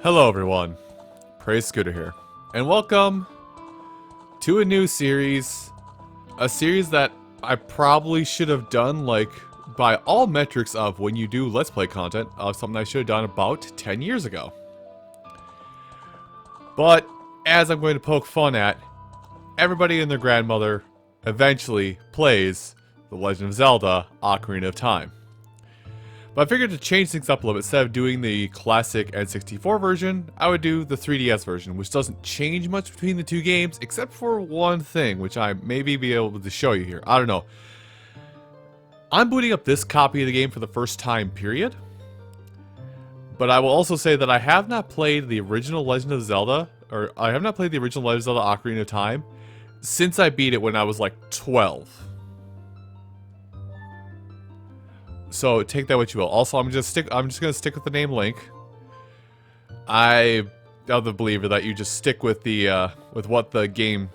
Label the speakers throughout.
Speaker 1: Hello everyone, Praise Scooter here, and welcome to a new series, a series that I probably should have done, like, by all metrics of when you do Let's Play content, of something I should have done about 10 years ago. But, as I'm going to poke fun at, everybody and their grandmother eventually plays The Legend of Zelda: Ocarina of Time. But I figured to change things up a little bit, instead of doing the classic N64 version, I would do the 3DS version, which doesn't change much between the two games, except for one thing, which I maybe be able to show you here. I don't know. I'm booting up this copy of the game for the first time, period. But I will also say that I have not played the original Legend of Zelda, or I have not played the original Legend of Zelda Ocarina of Time, since I beat it when I was like 12. So take that what you will. Also, I'm just gonna stick with the name Link. I'm the believer that you just stick with the with what the game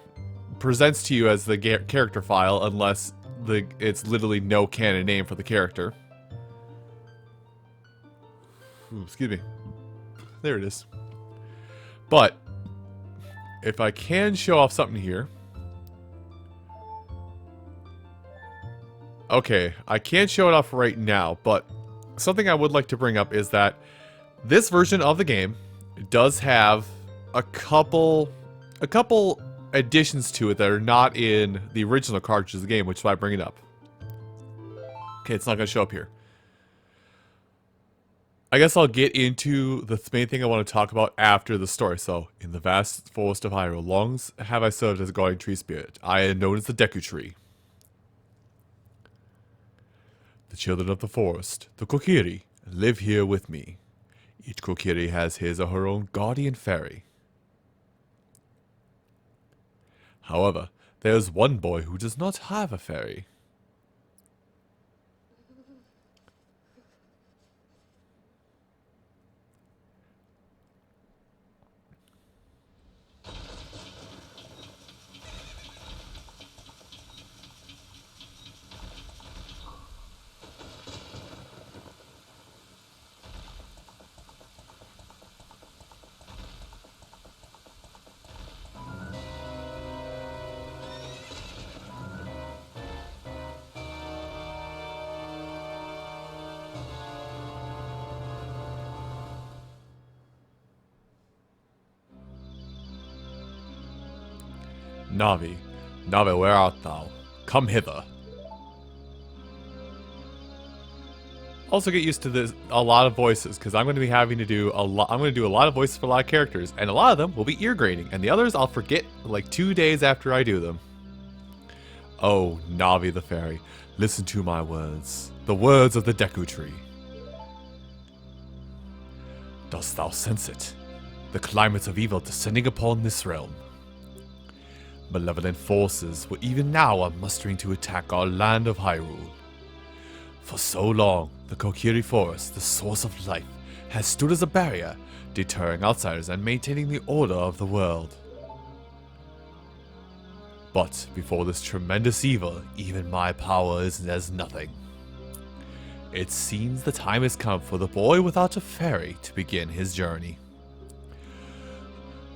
Speaker 1: presents to you as the character file, unless it's literally no canon name for the character. Ooh, excuse me. There it is. But if I can show off something here. Okay, I can't show it off right now, but something I would like to bring up is that this version of the game does have a couple additions to it that are not in the original cartridge of the game, which is why I bring it up. Okay, it's not going to show up here. I guess I'll get into the main thing I want to talk about after the story. So, in the vast forest of Hyrule, long have I served as a guardian tree spirit. I am known as the Deku Tree. The children of the forest, the Kokiri, live here with me. Each Kokiri has his or her own guardian fairy. However, there is one boy who does not have a fairy. Navi, Navi, where art thou? Come hither. Also get used to this, a lot of voices, because I'm going to be having to do a lot. I'm going to do a lot of voices for a lot of characters, and a lot of them will be ear grating, and the others I'll forget like 2 days after I do them. Oh, Navi the fairy, listen to my words, the words of the Deku Tree. Dost thou sense it? The climate of evil descending upon this realm. Malevolent forces were even now are mustering to attack our land of Hyrule. For so long, the Kokiri Forest, the source of life, has stood as a barrier, deterring outsiders and maintaining the order of the world. But before this tremendous evil, even my power is as nothing. It seems the time has come for the boy without a fairy to begin his journey.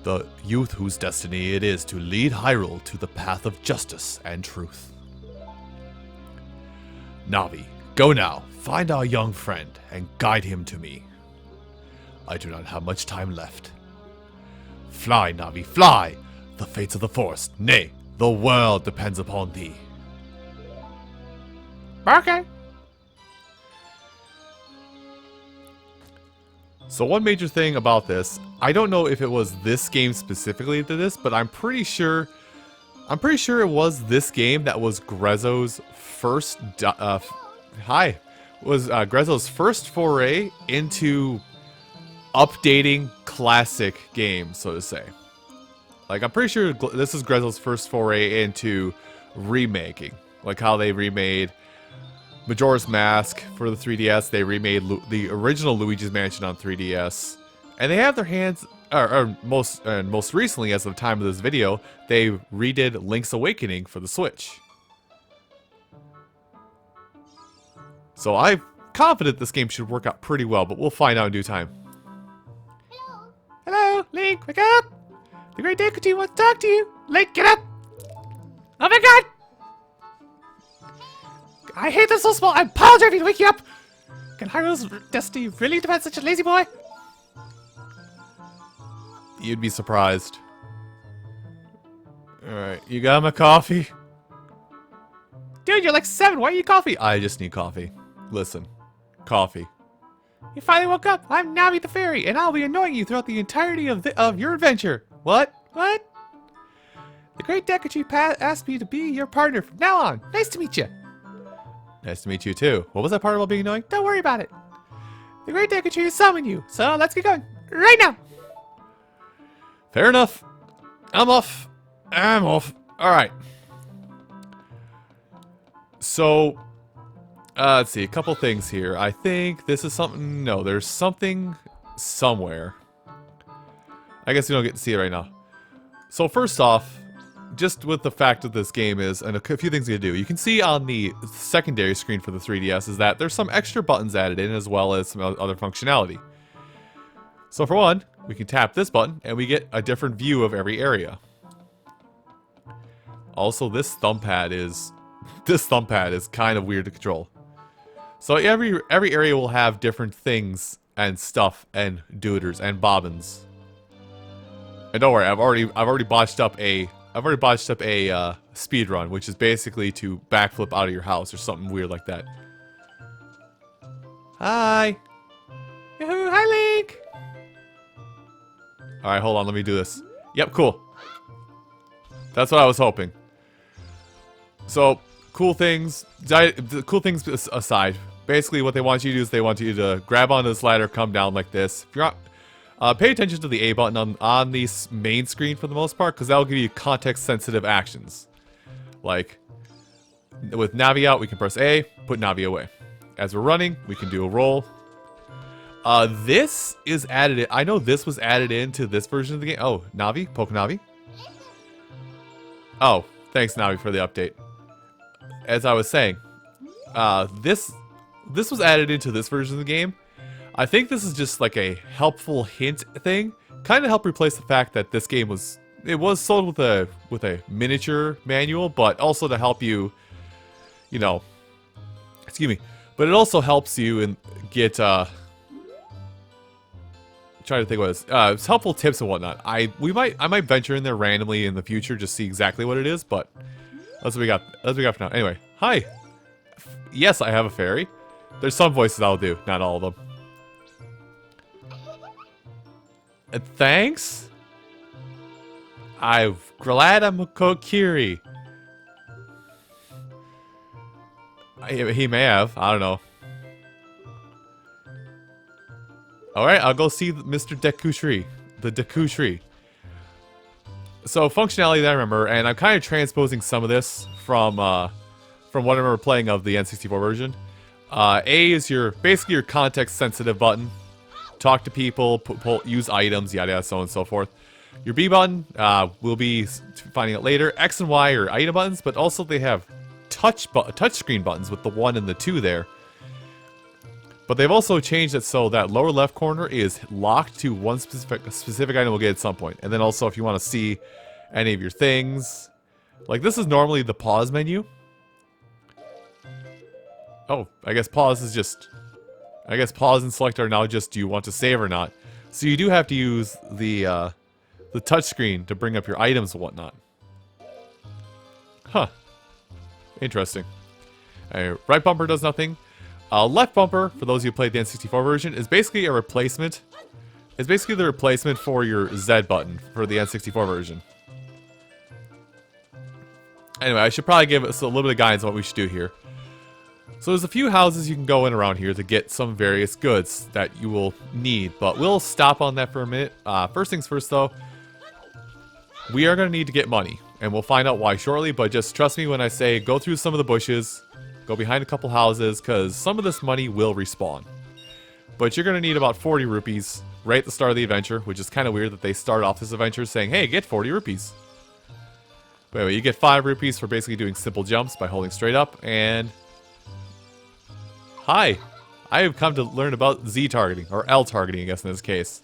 Speaker 1: The youth whose destiny it is to lead Hyrule to the path of justice and truth. Navi, go now, find our young friend, and guide him to me. I do not have much time left. Fly, Navi, fly! The fates of the forest, nay, the world depends upon thee. Okay. So one major thing about this, I don't know if it was this game specifically that did this, but I'm pretty sure it was this game that was Grezzo's first Grezzo's first foray into updating classic games, so to say. Like, I'm pretty sure this is Grezzo's first foray into remaking, like how they remade Majora's Mask for the 3DS. They remade the original Luigi's Mansion on 3DS, and they have their hands, or most recently, as of the time of this video, they redid Link's Awakening for the Switch. So I'm confident this game should work out pretty well, but we'll find out in due time. Hello, Link, wake up! The great Deku Tree wants to talk to you. Link, get up! Oh my god! I hate this so small. I'm apologizing to wake you up. Can Hyrule's destiny really depend on such a lazy boy? You'd be surprised. Alright, you got my coffee? Dude, you're like 7. Why are you coffee? I just need coffee. Listen. Coffee. You finally woke up. I'm Navi the Fairy, and I'll be annoying you throughout the entirety of your adventure. What? What? The great Deku Tree asked me to be your partner from now on. Nice to meet you. Nice to meet you too. What was that part about being annoying? Don't worry about it. The great Deku Tree has summoned you, so let's get going. Right now. Fair enough. I'm off. I'm off. Alright. So, let's see. A couple things here. I think this is something... No, there's something somewhere. I guess we don't get to see it right now. So first off, just with the fact that this game is, and a few things you can do. You can see on the secondary screen for the 3DS is that there's some extra buttons added in as well as some other functionality. So for one, we can tap this button and we get a different view of every area. Also, this thumb pad is kind of weird to control. So every area will have different things and stuff and dooders and bobbins. And don't worry, I've already botched up a speed run, which is basically to backflip out of your house or something weird like that. Hi. Yahoo, hi Link. All right, hold on, let me do this. Yep, cool. That's what I was hoping. So, cool things aside, basically what they want you to do is they want you to grab onto this ladder, come down like this. If you're not, pay attention to the A button on the main screen for the most part, because that'll give you context-sensitive actions. Like, with Navi out, we can press A, put Navi away. As we're running, we can do a roll. This is added in. I know this was added into this version of the game. Oh, Navi? Poke Navi? Oh, thanks Navi for the update. As I was saying, this was added into this version of the game. I think this is just like a helpful hint thing. Kind of help replace the fact that this game was sold with a miniature manual, but also to help you, you know, excuse me. But it also helps you and get trying to think what it is. It's helpful tips and whatnot. I might venture in there randomly in the future, just see exactly what it is, but that's what we got. That's what we got for now. Anyway, hi. Yes, I have a fairy. There's some voices I'll do, not all of them. Thanks. I'm glad I'm a Kokiri. He may have. I don't know. Alright, I'll go see Mr. Deku Tree. The Deku Tree. So, functionality that I remember, and I'm kind of transposing some of this from what I remember playing of the N64 version. A is basically your context-sensitive button. Talk to people, use items, yada yada, so on and so forth. Your B button, we'll be finding out later. X and Y are item buttons, but also they have touch screen buttons with the 1 and the 2 there. But they've also changed it so that lower left corner is locked to one specific item we'll get at some point. And then also if you want to see any of your things, like this is normally the pause menu. Oh, I guess pause is just... I guess pause and select are now just do you want to save or not. So you do have to use the touchscreen to bring up your items and whatnot. Huh. Interesting. Right bumper does nothing. Left bumper, for those of you who played the N64 version, is basically a replacement. It's basically the replacement for your Z button for the N64 version. Anyway, I should probably give us a little bit of guidance on what we should do here. So there's a few houses you can go in around here to get some various goods that you will need, but we'll stop on that for a minute. First things first though, we are going to need to get money, and we'll find out why shortly, but just trust me when I say go through some of the bushes, go behind a couple houses, because some of this money will respawn. But you're going to need about 40 rupees right at the start of the adventure, which is kind of weird that they start off this adventure saying, hey, get 40 rupees. But anyway, you get 5 rupees for basically doing simple jumps by holding straight up, and... Hi! I have come to learn about Z targeting, or L targeting, I guess in this case.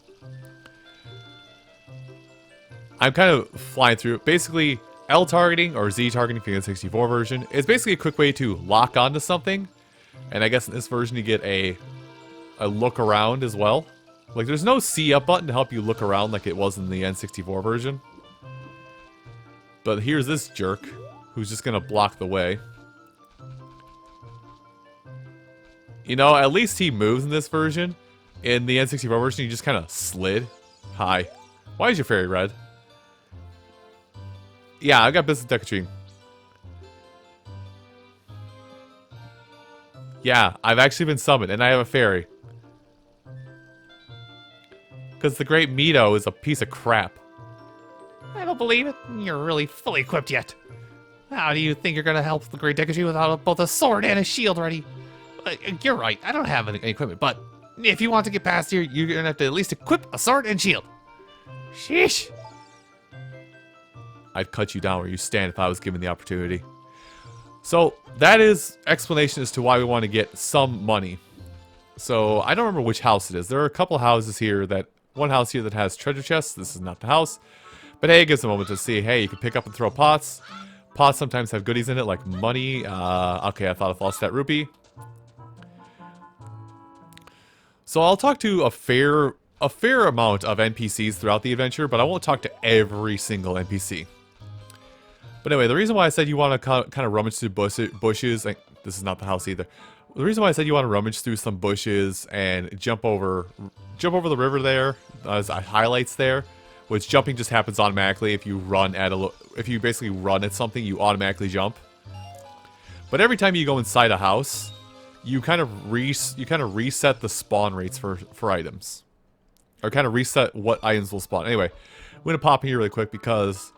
Speaker 1: I'm kind of flying through. Basically, L targeting or Z targeting for the N64 version is basically a quick way to lock onto something. And I guess in this version you get a look around as well. Like, there's no C up button to help you look around like it was in the N64 version. But here's this jerk who's just gonna block the way. You know, at least he moves in this version. In the N64 version, he just kind of slid. Hi. Why is your fairy red? Yeah, I got business Deku Tree. Yeah, I've actually been summoned, and I have a fairy. Because the Great Mito is a piece of crap.
Speaker 2: I don't believe it. You're really fully equipped yet. How do you think you're gonna help the Great Deku Tree without both a sword and a shield ready? You're right, I don't have any equipment, but if you want to get past here, you're gonna have to at least equip a sword and shield. Sheesh.
Speaker 1: I'd cut you down where you stand if I was given the opportunity. So, that is explanation as to why we want to get some money. So, I don't remember which house it is. There are a couple houses here that... One house here that has treasure chests. This is not the house. But hey, it gives a moment to see, hey, you can pick up and throw pots. Pots sometimes have goodies in it, like money. Okay, I thought I lost that rupee. So I'll talk to a fair amount of NPCs throughout the adventure, but I won't talk to every single NPC. But anyway, the reason why I said you want to kind of rummage through bushes, like, this is not the house either. The reason why I said you want to rummage through some bushes and jump over the river there, as highlights there, which jumping just happens automatically if you run at if you basically run at something, you automatically jump. But every time you go inside a house, you kind of reset the spawn rates for items, or kind of reset what items will spawn. Anyway, I'm gonna pop in here really quick because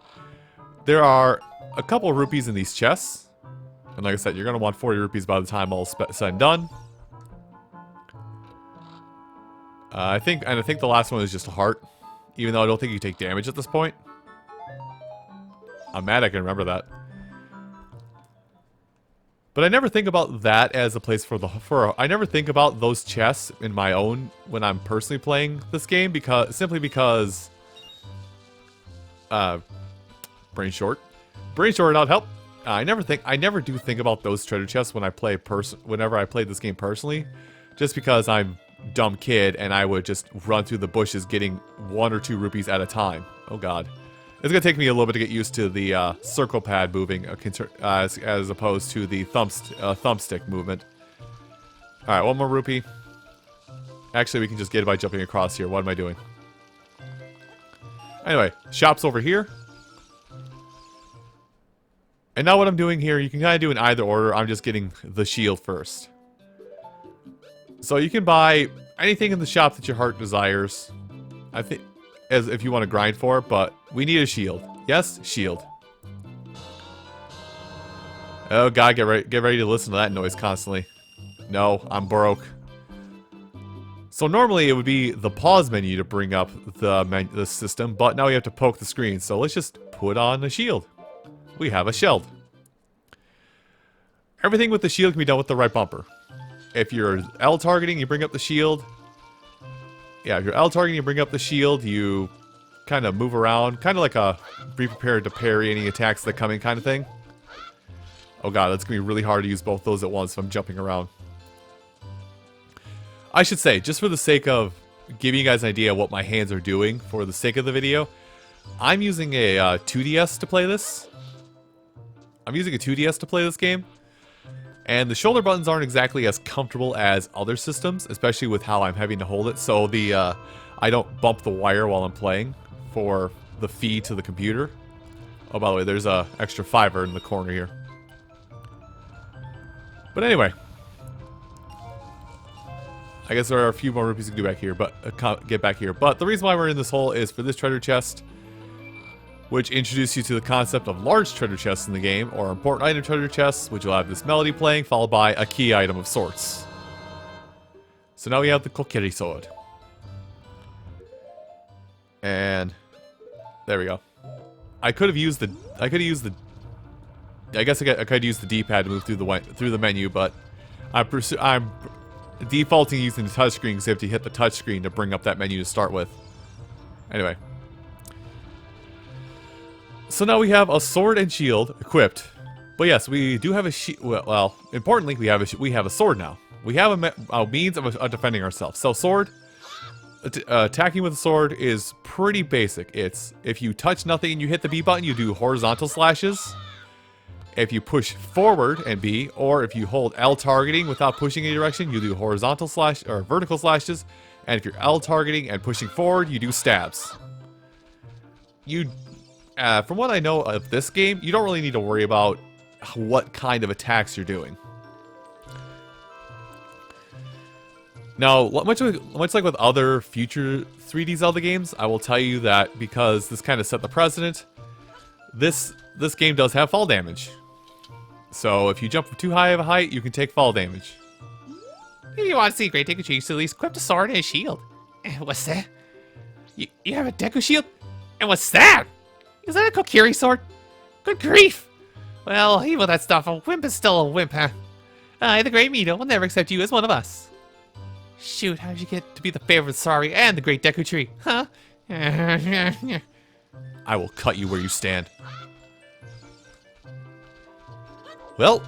Speaker 1: there are a couple of rupees in these chests. And like I said, you're going to want 40 rupees by the time all said and done. I think the last one is just a heart. Even though I don't think you take damage at this point. I'm mad I can remember that. But I never think about that as a place I never think about those chests in my own when I'm personally playing this game simply because brain short not help. I never do think about those treasure chests when whenever I play this game personally, just because I'm a dumb kid and I would just run through the bushes getting 1 or 2 rupees at a time. Oh god. It's gonna take me a little bit to get used to the circle pad moving as opposed to the thumbstick movement. Alright, 1 more rupee. Actually, we can just get it by jumping across here. What am I doing? Anyway, shop's over here. And now what I'm doing here, you can kind of do in either order. I'm just getting the shield first. So you can buy anything in the shop that your heart desires. I think, as if you want to grind for it, but we need a shield. Yes, shield. Oh god, get ready to listen to that noise constantly. No, I'm broke. So normally it would be the pause menu to bring up the system, but now we have to poke the screen. So let's just put on the shield. We have a shield. Everything with the shield can be done with the right bumper. If you're L targeting, you bring up the shield. Yeah, if you're L targeting, you bring up the shield. You kind of move around, kind of like a be prepared to parry any attacks that come in kind of thing. Oh god, it's going to be really hard to use both those at once if I'm jumping around. I should say, just for the sake of giving you guys an idea of what my hands are doing for the sake of the video, I'm using a 2DS to play this. I'm using a 2DS to play this game. And the shoulder buttons aren't exactly as comfortable as other systems, especially with how I'm having to hold it. So I don't bump the wire while I'm playing for the feed to the computer. Oh, by the way, there's a extra $5 in the corner here. But anyway, I guess there are a few more rupees to do back here, but get back here. But the reason why we're in this hole is for this treasure chest, which introduces you to the concept of large treasure chests in the game, or important item treasure chests, which will have this melody playing, followed by a key item of sorts. So now we have the Kokiri sword. And there we go. I could have used the I guess I could use the D-pad to move through the menu, but I'm defaulting using the touchscreen because you have to hit the touchscreen to bring up that menu to start with. Anyway. So now we have a sword and shield equipped. But yes, we do have a shield. Well, importantly, we have a sword now. We have a means of defending ourselves. So sword, attacking with a sword is pretty basic. It's if you touch nothing and you hit the B button, you do horizontal slashes. If you push forward and B, or if you hold L targeting without pushing any direction, you do horizontal slash or vertical slashes. And if you're L targeting and pushing forward, you do stabs. From what I know of this game, you don't really need to worry about what kind of attacks you're doing. Now, much like with other future 3D Zelda games, I will tell you that because this kind of set the precedent, this game does have fall damage. So if you jump from too high of a height, you can take fall damage.
Speaker 2: If you want to see Great Deku Tree, you should at least equip a sword and a shield. What's that? You have a Deku shield? And what's that? Is that a Kokiri sword? Good grief! Well, even with that stuff, a wimp is still a wimp, huh? The Great Mito will never accept you as one of us. Shoot, how did you get to be the favorite Sari and the Great Deku Tree, huh?
Speaker 1: I will cut you where you stand. Well,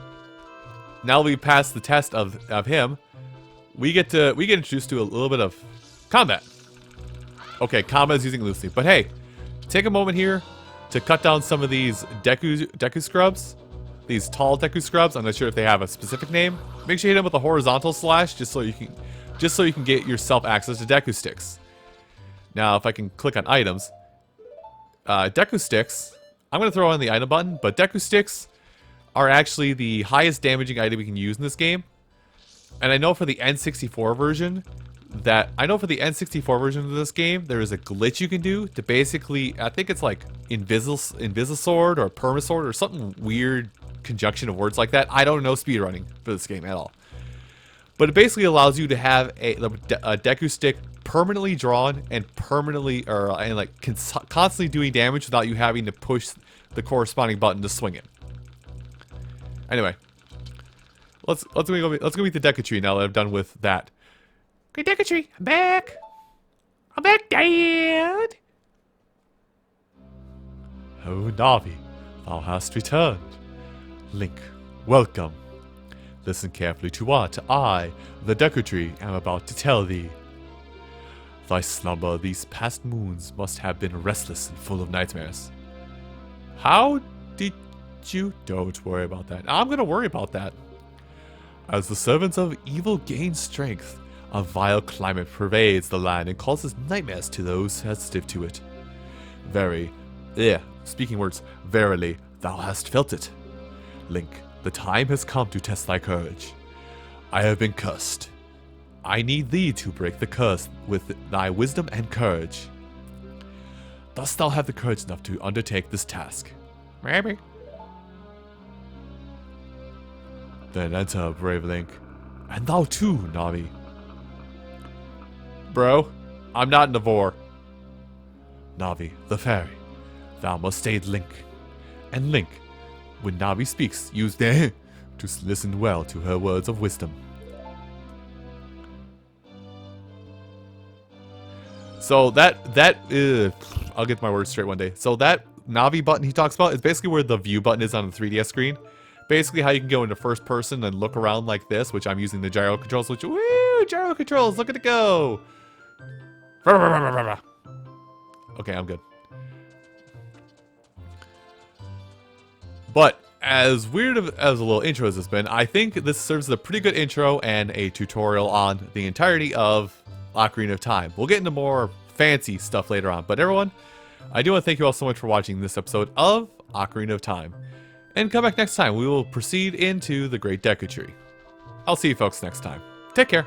Speaker 1: now we passed the test of him. We get introduced to a little bit of combat. Okay, combat is using loosely, but hey, take a moment here to cut down some of these Deku scrubs. These tall Deku scrubs. I'm not sure if they have a specific name. Make sure you hit them with a horizontal slash just so you can get yourself access to Deku sticks. Now, if I can click on items, Deku sticks. I'm gonna throw on the item button, but Deku sticks are actually the highest damaging item we can use in this game. And I know for the N64 version of this game, there is a glitch you can do to basically, I think it's like Invisisword or Permasword or something weird conjunction of words like that. I don't know speedrunning for this game at all. But it basically allows you to have a Deku stick permanently drawn and constantly doing damage without you having to push the corresponding button to swing it. Anyway, let's go meet the Deku Tree now that I'm done with that.
Speaker 2: Great Deku Tree, I'm back! I'm back, Dad!
Speaker 1: Oh, Navi, thou hast returned. Link, welcome. Listen carefully to what I, the Deku Tree, am about to tell thee. Thy slumber these past moons must have been restless and full of nightmares. How did you? Don't worry about that. I'm gonna worry about that. As the servants of evil gain strength, a vile climate pervades the land and causes nightmares to those sensitive to it. Verily, thou hast felt it. Link, the time has come to test thy courage. I have been cursed. I need thee to break the curse with thy wisdom and courage. Dost thou have the courage enough to undertake this task?
Speaker 2: Maybe.
Speaker 1: Then enter, brave Link. And thou too, Navi. Bro, I'm not Navor. Navi, the fairy. Thou must aid Link. And Link, when Navi speaks, use the to listen well to her words of wisdom. So I'll get my words straight one day. So that Navi button he talks about is basically where the view button is on the 3DS screen. Basically how you can go into first person and look around like this, which I'm using the gyro controls, which, woo, gyro controls, look at it go. Okay, I'm good. But as weird as a little intro as it's been, I think this serves as a pretty good intro and a tutorial on the entirety of Ocarina of Time. We'll get into more fancy stuff later on. But everyone, I do want to thank you all so much for watching this episode of Ocarina of Time. And come back next time. We will proceed into the Great Deku Tree. I'll see you folks next time. Take care.